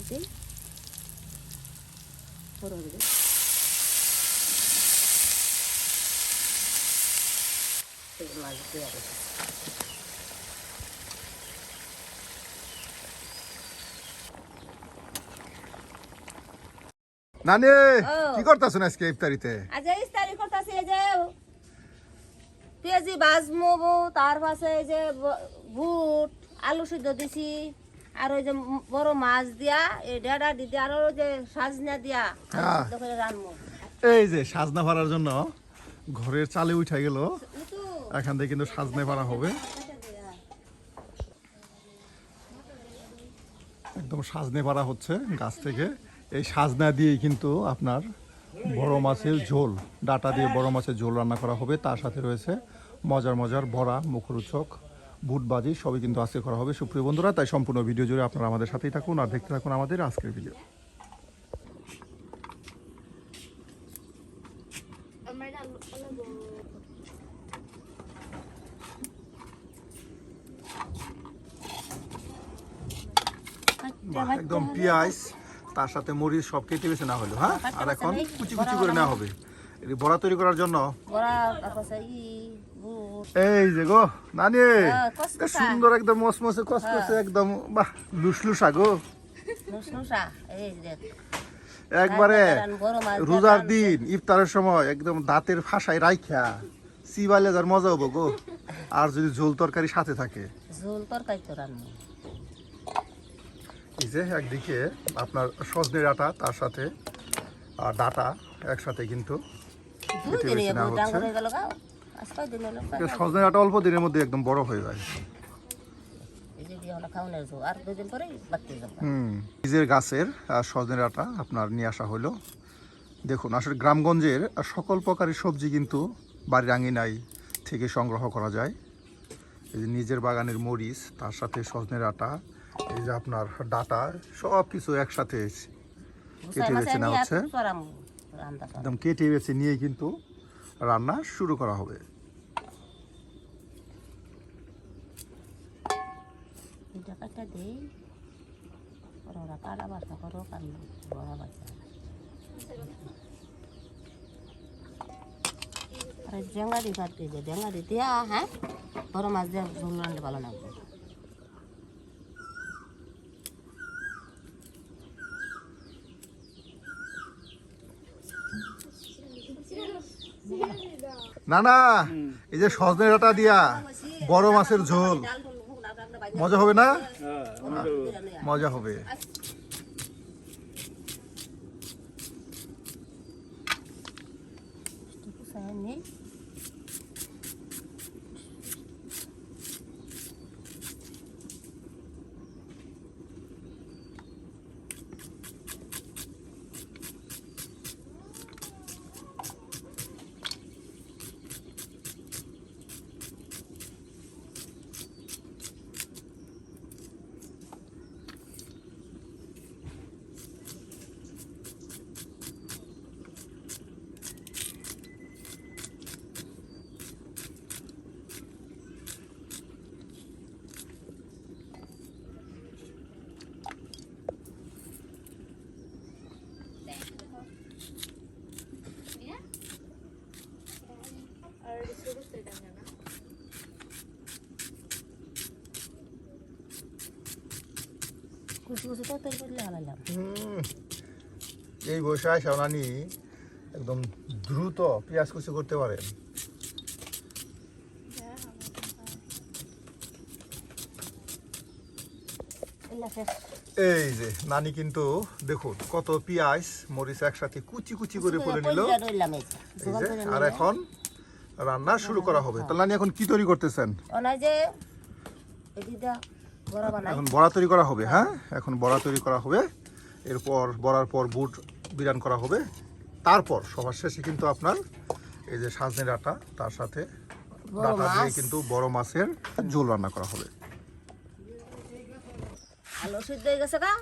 দিছি বড় দিদি এই মাছ দিয়ে দিছি নানি কি করতেছেন আজকে ইফতারিতে? আজ ইফতারি করতেছি এই যে পেঁয়াজি ভাজমু তার পাশে এই যে বুট আলু সিদ্ধ দিছি আর ওই যে বড় মাছ দিয়া এই ডেডা দিদি আর ওই যে সাজনা দিয়া সিদ্ধ করে রান্নু। এই যে সাজনা পাড়ার জন্য ঘরের চালে উঠে গেল, এখান থেকে কিন্তু সাজনা পাড়া হবে। একদম সাজনে পাড়া হচ্ছে গাছ থেকে। এই সাজনা দিয়েই কিন্তু আপনার বড় মাছের ঝোল, ডাটা দিয়ে বড় মাছের ঝোল রান্না করা হবে। তার সাথে রয়েছে মজার মজার বড়া, মুখরোচক, বুটবাজি সবই কিন্তু আজকে করা হবে সুপ্রিয় বন্ধুরা। তাই সম্পূর্ণ ভিডিও জুড়ে আপনারা আমাদের সাথেই থাকুন আর দেখতে থাকুন আমাদের আজকের ভিডিও। একদম পেঁয়াজ তার সাথে মরিচ সব কেটে বেছে না হলো, হ্যাঁ। আর এখন কুচি কুচি করে নেওয়া হবে বড়া তৈরি করার জন্য। এই যে গো নানি সুন্দর একদম মসমসে কসকসে একদম বাহ লুসলুসা গো একবারে রোজার দিন ইফতারের সময় একদম দাঁতের ফাঁসায় রাইখা চিবাইলে যার মজা হবো গো। আর যদি ঝোল তরকারি সাথে থাকে, ঝোল তরকারি তো রান্না। এই যে একদিকে আপনার সজনে ডাঁটা তার সাথে ডাঁটা একসাথে কিন্তু সজনে ডাঁটা অল্প দিনের মধ্যে একদম বড় হয়ে যায়। নিজের গাছের সজনে ডাঁটা আপনার নিয়ে আসা হলো। দেখুন আসলে গ্রামগঞ্জের সকল প্রকারের সবজি কিন্তু বাড়ির আঙিনায় থেকে সংগ্রহ করা যায়। এই যে নিজের বাগানের মরিচ তার সাথে সজনে ডাঁটা, এই যে আপনার ডাটা সব কিছু একসাথে কেটে বেছে নেওয়া হচ্ছে। একদম কেটে বেছে নিয়ে কিন্তু রান্না শুরু করা হবে। ডেঙ্গা দিয়ে কাটতে যে ডেঙ্গা দিয়ে দিয়া, হ্যাঁ বড় মাছ দিয়ে ঝোল রান্না ভালো লাগবে। না না এই যে সজনে ডাঁটা দিয়া বড় মাছের ঝোল মজা হবে না? মজা হবে। এই বয়সে আইসা নানি একদম দ্রুত পেঁয়াজ কুচি করতে পারেন। এই যে নানি কিন্তু দেখুন কত পেঁয়াজ মরিচ একসাথে কুচি কুচি করে ফেলে নিল। আর এখন রান্না শুরু করা হবে। তো নানি এখন কি তৈরি করতেছেন? এখন বড়া তৈরি করা হবে, হ্যাঁ এখন বড়া তৈরি করা হবে। এরপর বড়ার পর বুট বিরান করা হবে। তারপর সবার শেষে কিন্তু আপনার এই যে সাজনে ডাঁটা তার সাথে ডাঁটা দিয়ে কিন্তু বড় মাছের ঝোল রান্না করা হবে। আলু সিদ্ধ হয়ে গেছে গা,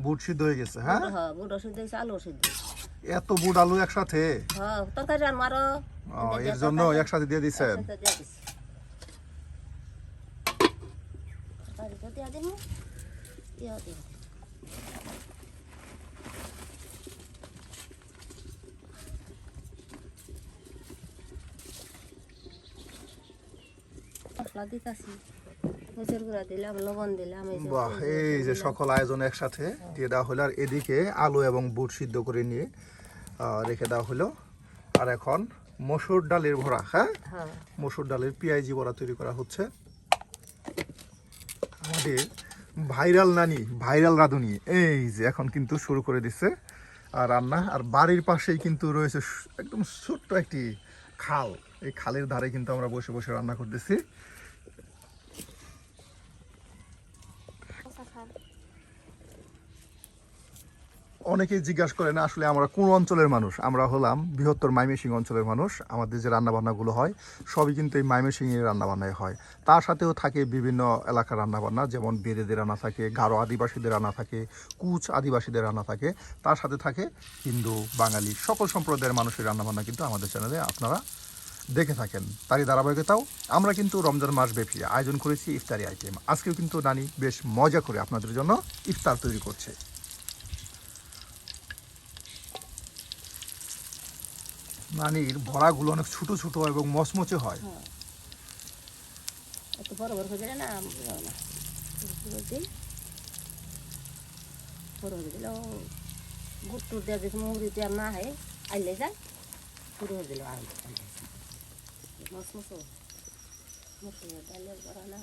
বুট সিদ্ধ হয়ে গেছে, হ্যাঁ বুট সিদ্ধ হয়েছে, আলু সিদ্ধ। এত বুট আলু একসাথে তরকারি রান্না আরো এর জন্য একসাথে দিয়ে দিচ্ছেন। ইয়া দিও মশলা দিতাছি মরিচের গুঁড়া দিলাম লবণ দিলাম এই যে বাহ, এই যে সকল আয়োজন একসাথে দিয়ে দেওয়া হলো। আর এদিকে আলু এবং বুট সিদ্ধ করে নিয়ে রেখে দেওয়া হলো। আর এখন মসুর ডালের ভরা, হ্যাঁ হ্যাঁ মসুর ডালের পেঁয়াজি বড়া তৈরি করা হচ্ছে। আমাদের ভাইরাল নানি, ভাইরাল রাঁধুনি এই যে এখন কিন্তু শুরু করে দিচ্ছে আর রান্না। আর বাড়ির পাশেই কিন্তু রয়েছে একদম ছোট্ট একটি খাল। এই খালের ধারে কিন্তু আমরা বসে বসে রান্না করতেছি। অনেকেই জিজ্ঞাসা করেন আসলে আমরা কোন অঞ্চলের মানুষ। আমরা হলাম বৃহত্তর ময়মনসিংহ অঞ্চলের মানুষ। আমাদের যে রান্নাবান্নাগুলো হয় সবই কিন্তু এই ময়মনসিংহের রান্নাবান্নায় হয়। তার সাথেও থাকে বিভিন্ন এলাকার রান্নাবান্না, যেমন বেদেদের রান্না থাকে, গারো আদিবাসীদের রান্না থাকে, কুচ আদিবাসীদের রান্না থাকে, তার সাথে থাকে হিন্দু বাঙালি সকল সম্প্রদায়ের মানুষের রান্নাবান্না কিন্তু আমাদের চ্যানেলে আপনারা দেখে থাকেন। তারই ধারাবাহিকতাও আমরা কিন্তু রমজান মাস ব্যাপী আয়োজন করেছি ইফতারি আইটেম। আজকেও কিন্তু নানি বেশ মজা করে আপনাদের জন্য ইফতার তৈরি করছে। নানির ভরাগুলো অনেক ছোট ছোট এবং মচমচে হয়। এত বড় বড় হয়ে গেলে না না বড় হয়ে দিল বুট টুট দেওয়া দেখি মুড়ি দেওয়া না হয় আইলে যায় শুরু হয়ে দিল আর মস মসো মসো ডালের বড়া না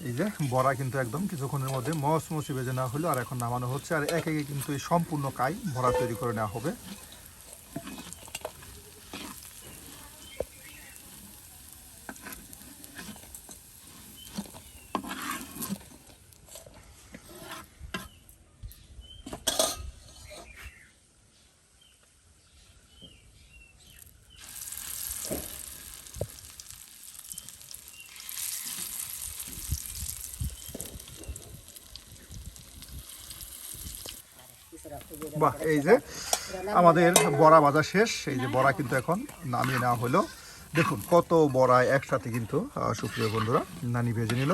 এই যে বড়া কিন্তু একদম কিছুক্ষণের মধ্যে মচমচি ভেজে নেওয়া হলো। আর এখন নামানো হচ্ছে। আর একে একে কিন্তু এই সম্পূর্ণ কাই বড়া তৈরি করে নেওয়া হবে। বাহ, এই যে আমাদের বড়া ভাজা শেষ। এই যে বড়া কিন্তু এখন নামিয়ে নেওয়া হলো। দেখুন কত বড়া একসাথে কিন্তু সুপ্রিয় বন্ধুরা নানি ভেজে নিল।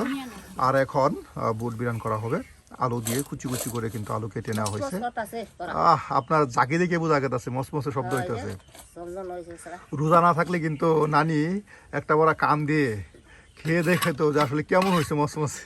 আর এখন বুট বিরান করা হবে আলু দিয়ে কুচি কুচি করে কিন্তু আলু কেটে নেওয়া হয়েছে। আপনার জাকে দেখে বোঝা গেছে মসমসে শব্দ হইতেছে। রোজা না থাকলে কিন্তু নানি একটা বড়া কান দিয়ে খেয়ে দেখে তো যে আসলে কেমন হয়েছে মসমসে।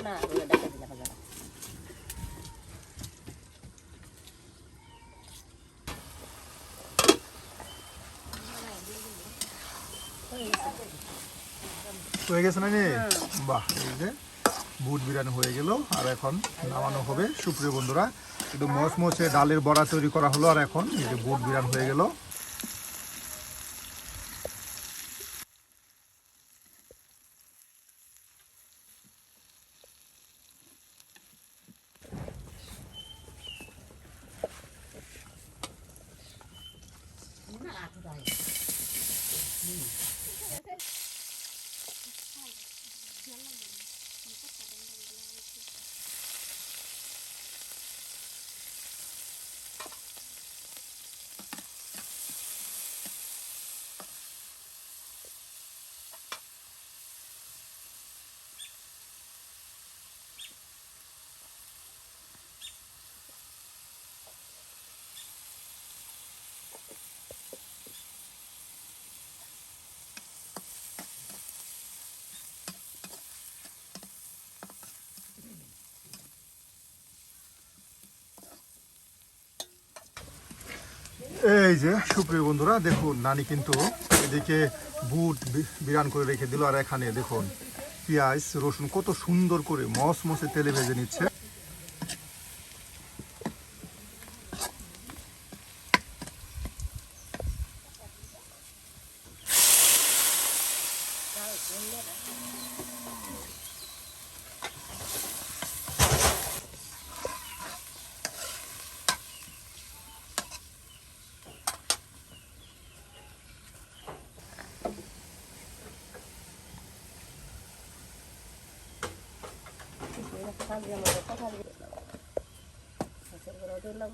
না ওটা দেখা দিলাম না। হয়ে গেছে না নি? বাহ, এই যে বুট বিরিয়ানি হয়ে গেল। আর এখন নামানো হবে। সুপ্রিয় বন্ধুরা, একটু মচমচে ডালের বড়া তৈরি করা হলো। আর এখন এই যে বুট বিরিয়ানি হয়ে গেল। এই যে সুপ্রিয় বন্ধুরা, দেখুন নানি কিন্তু এদিকে বুট বিরান করে রেখে দিল। আর এখানে দেখুন পেঁয়াজ রসুন কত সুন্দর করে মচমচে তেলে ভেজে নিচ্ছে।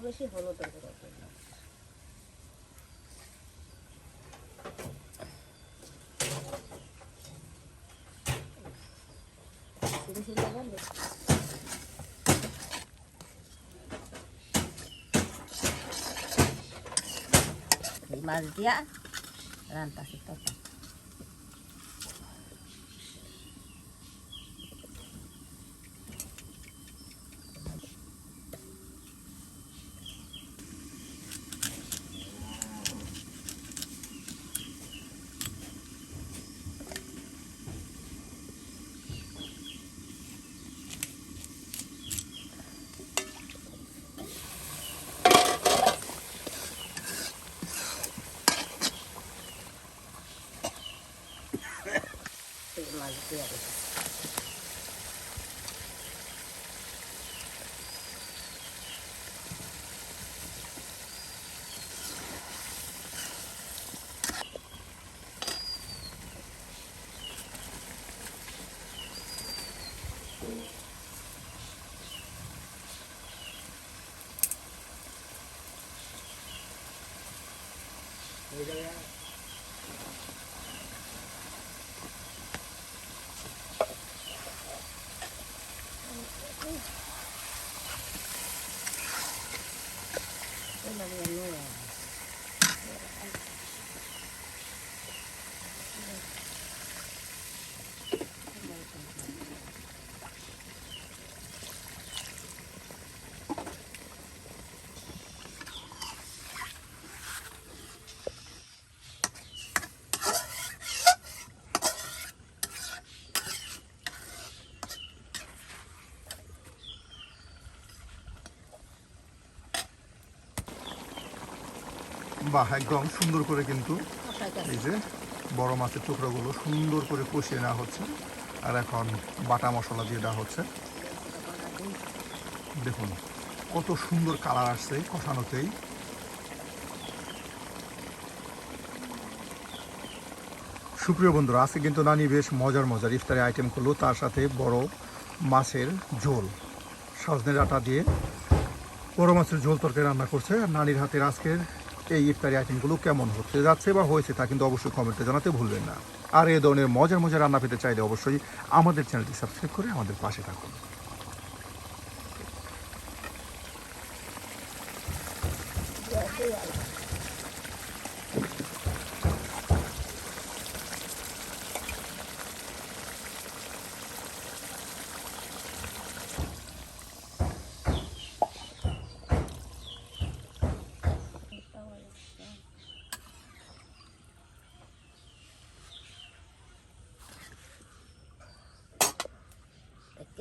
বেশি হলুদের গুঁড়ো মাছ দিয়া রান্তাছি তরকারি। মাছ দিয়া দিচ্ছি। বাহ, একদম সুন্দর করে কিন্তু এই যে বড় মাছের টুকরোগুলো সুন্দর করে কষিয়ে নেওয়া হচ্ছে। আর এখন বাটা মশলা দিয়ে দেওয়া হচ্ছে। দেখুন কত সুন্দর কালার আসছে কষানোতেই। সুপ্রিয় বন্ধুরা, আজকে কিন্তু নানি বেশ মজার মজার ইফতারি আইটেম করলো, তার সাথে বড় মাছের ঝোল সজনে ডাঁটা দিয়ে বড় মাছের ঝোল তরকারি রান্না করছে। আর নানির হাতের আজকের এই ইফতারি আইটেমগুলো কেমন হতে যাচ্ছে বা হয়েছে তা কিন্তু অবশ্যই কমেন্টে জানাতে ভুলবেন না। আর এই ধরনের মজার মজার রান্না পেতে চাইলে অবশ্যই আমাদের চ্যানেলটি সাবস্ক্রাইব করে আমাদের পাশে থাকুন।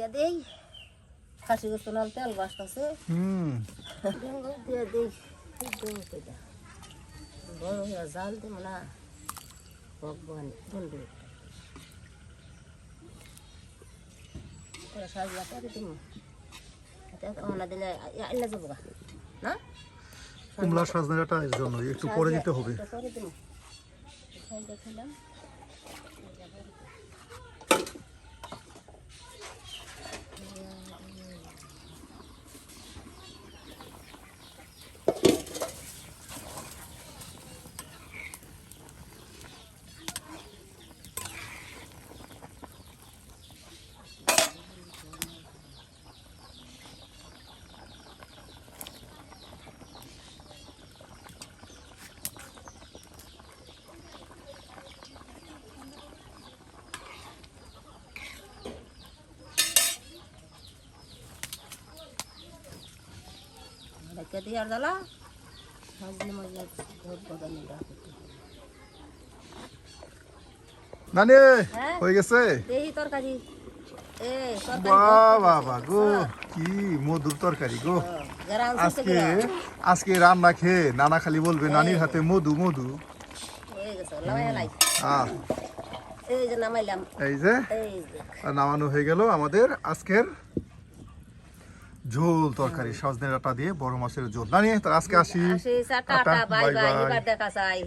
কে দেই খাসি গোস্ত নাল তেল বাসতেছে দিয়ে দেই বড় হয়ে জাল দিব না ভগবান বন্ধু সাজা করে দিব ওনা দিলে আইলা যাবো না কুমড়া সজনে ডাঁটা এর জন্য একটু পরে দিতে হবে। করে দিব সাজা খেলাম কে দিয়ে আর দালা সাজনে মজা বহুত বদলে রাখতে নানি হ্যাঁ? হয়ে গেছে? দেহি তরকারি বাহ বাবা গো, কি মধুর তরকারি গো। আজকে আজকে রান্না খেয়ে নানা খালি বলবে নানির হাতে মধু মধু। এই যে নামানো হয়ে গেল আমাদের আজকের ঝোল তরকারি সজনে ডাঁটা দিয়ে বড় মাছের ঝোল। নানি তার আজকে আসি, টাটা বাই বাই, এবার দেখা যায়।